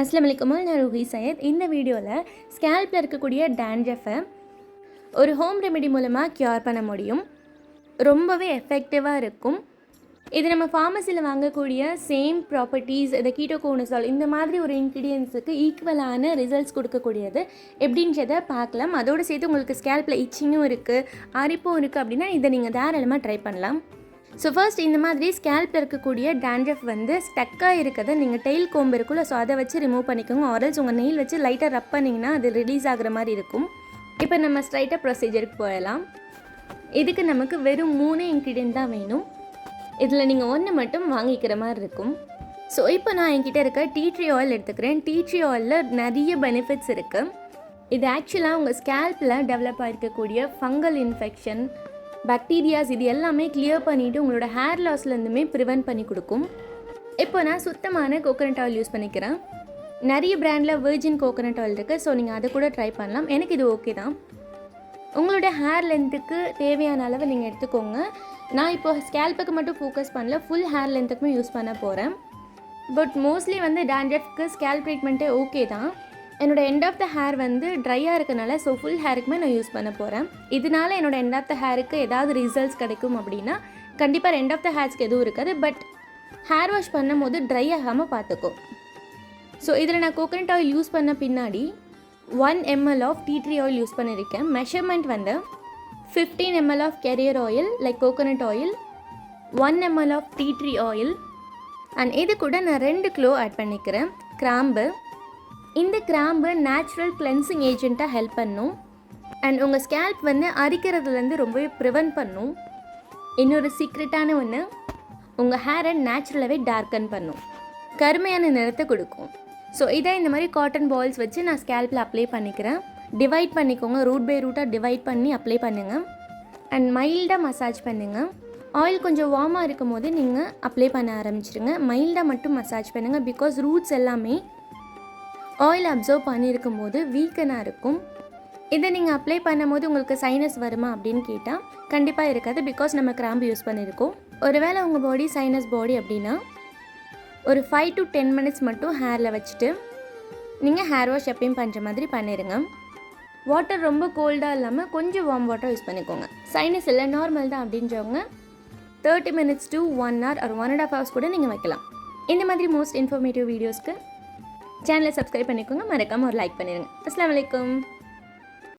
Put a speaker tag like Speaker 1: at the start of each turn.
Speaker 1: அஸ்ஸலாமு அலைக்கும். நான் ரூஹி சையத். இந்த வீடியோவில் ஸ்கேல்பில் இருக்கக்கூடிய டேண்ட்ரஃபை ஒரு ஹோம் ரெமெடி மூலமாக க்யூர் பண்ண முடியும். ரொம்பவே எஃபெக்டிவாக இருக்கும். இது நம்ம ஃபார்மசியில் வாங்கக்கூடிய சேம் ப்ராப்பர்ட்டிஸ், இந்த கீட்டோகோனசோல் இந்த மாதிரி ஒரு இன்க்ரீடியன்ஸுக்கு ஈக்குவலான ரிசல்ட்ஸ் கொடுக்கக்கூடியது எப்படின்றத பார்க்கலாம். அதோடு சேர்த்து உங்களுக்கு ஸ்கேல்பில் இச்சிங்கும் இருக்குது, அரிப்பும் இருக்குது அப்படின்னா இதை நீங்கள் தாராளமாக ட்ரை பண்ணலாம். ஸோ ஃபர்ஸ்ட் இந்த மாதிரி ஸ்கேல்பில் இருக்கக்கூடிய டேண்ட்ரஃப் வந்து ஸ்டக்காக இருக்கிறத நீங்கள் டெயில் கோம்பு இருக்குல்ல, ஸோ அதை வச்சு ரிமூவ் பண்ணிக்கோங்க. ஆரல்ஸ் உங்கள் நெயில் வச்சு லைட்டாக ரப் பண்ணிங்கன்னா அது ரிலீஸ் ஆகிற மாதிரி இருக்கும். இப்போ நம்ம ஸ்ட்ரைட்டாக ப்ரொசீஜருக்கு போயிடலாம். இதுக்கு நமக்கு வெறும் 3 இன்க்ரீடியன்ட் தான் வேணும். இதில் நீங்கள் 1 மட்டும் வாங்கிக்கிற மாதிரி இருக்கும். ஸோ இப்போ நான் என்கிட்ட இருக்க டீ ட்ரீ ஆயில் எடுத்துக்கிறேன். டீ ட்ரீ ஆயிலில் நிறைய பெனிஃபிட்ஸ் இருக்குது. இது ஆக்சுவலாக உங்கள் ஸ்கேல்பில் டெவலப் ஆகிருக்கக்கூடிய ஃபங்கல் இன்ஃபெக்ஷன், பாக்டீரியாஸ் இது எல்லாமே கிளியர் பண்ணிவிட்டு உங்களோட ஹேர் லாஸ்லேருந்துமே ப்ரிவென்ட் பண்ணி கொடுக்கும். இப்போ நான் சுத்தமான கோகோனட் ஆயில் யூஸ் பண்ணிக்கிறேன். நிறைய பிராண்டில் வெர்ஜின் கோகோனட் ஆயில் இருக்குது, ஸோ நீங்கள் அதை கூட ட்ரை பண்ணலாம். எனக்கு இது ஓகே தான். உங்களோட ஹேர் லென்த்துக்கு தேவையான அளவு நீங்கள் எடுத்துக்கோங்க. நான் இப்போ ஸ்கேல்புக்கு மட்டும் ஃபோக்கஸ் பண்ணல, ஃபுல் ஹேர் லென்த்துக்குமே யூஸ் பண்ண போகிறேன். பட் மோஸ்ட்லி வந்து டேண்ட்ரஃப்க்கு ஸ்கேல்ப் ட்ரீட்மெண்ட்டே ஓகே தான். என்னோடய எண்ட் ஆஃப் த ஹேர் வந்து ட்ரையாக இருக்கனால ஸோ ஃபுல் ஹேருக்குமே நான் யூஸ் பண்ண போகிறேன். இதனால் என்னோடய எண்ட் ஆஃப் த ஹேருக்கு ஏதாவது ரிசல்ட்ஸ் கிடைக்கும் அப்படின்னா கண்டிப்பாக எண்ட் ஆஃப் த ஹேர்ஸ்க்கு எதுவும் இருக்காது. பட் ஹேர் வாஷ் பண்ணும் போது ட்ரை ஆகாமல் பார்த்துக்கும். ஸோ இதில் நான் கோகோனட் ஆயில் யூஸ் பண்ண பின்னாடி 1 ml of tea tree oil use பண்ணியிருக்கேன். மெஷர்மெண்ட் வந்து 15 ml of carrier oil like coconut oil, 1 ml of tea tree oil and இது கூட நான் 2 க்ளோ ஆட் பண்ணிக்கிறேன். கிராம்பு. இந்த கிராம்பு நேச்சுரல் கிளென்சிங் ஏஜெண்ட்டாக ஹெல்ப் பண்ணும் அண்ட் உங்கள் ஸ்கேல்ப் வந்து அரிக்கிறதுலேருந்து ரொம்பவே ப்ரிவென்ட் பண்ணும். இன்னொரு சீக்ரெட்டான ஒன்று, உங்கள் ஹேரை நேச்சுரலாகவே டார்க்கன் பண்ணும், கருமையான நிறத்தை கொடுக்கும். ஸோ இதை இந்த மாதிரி காட்டன் பால்ஸ் வச்சு நான் ஸ்கேல்பில் அப்ளை பண்ணிக்கிறேன். டிவைட் பண்ணிக்கோங்க, ரூட் பை ரூட்டாக டிவைட் பண்ணி அப்ளை பண்ணுங்கள் அண்ட் மைல்டாக மசாஜ் பண்ணுங்கள். ஆயில் கொஞ்சம் வார்மாக இருக்கும் போது நீங்கள் அப்ளை பண்ண ஆரம்பிச்சிடுங்க. மைல்டாக மட்டும் மசாஜ் பண்ணுங்கள். பிகாஸ் ரூட்ஸ் எல்லாமே ஆயில் அப்சர்வ் பண்ணியிருக்கும் போது வீக்கனாக இருக்கும். இதை நீங்கள் அப்ளை பண்ணும் போது உங்களுக்கு சைனஸ் வருமா அப்படின்னு கேட்டால் கண்டிப்பாக இருக்காது. பிகாஸ் நம்ம கிராம்பு யூஸ் பண்ணியிருக்கோம். ஒருவேளை உங்கள் பாடி சைனஸ் பாடி அப்படின்னா ஒரு 5 to 10 minutes மட்டும் ஹேரில் வச்சுட்டு நீங்கள் ஹேர் வாஷ் எப்பயும் பண்ணுற மாதிரி பண்ணிடுங்க. வாட்டர் ரொம்ப கோல்டாக இல்லாமல் கொஞ்சம் வார்ம் வாட்டர் யூஸ் பண்ணிக்கோங்க. சைனஸ் இல்லை நார்மல் தான் அப்படின்றவங்க 30 minutes to 1 hour or 1.5 hours கூட நீங்கள் வைக்கலாம். இந்த மாதிரி மோஸ்ட் இன்ஃபர்மேட்டிவ் வீடியோஸ்க்கு சேனலை சப்ஸ்கிரைப் பண்ணிக்கோங்க. மறக்காமல் ஒரு லைக் பண்ணிடுங்க. அஸ்ஸலாமு அலைக்கும்.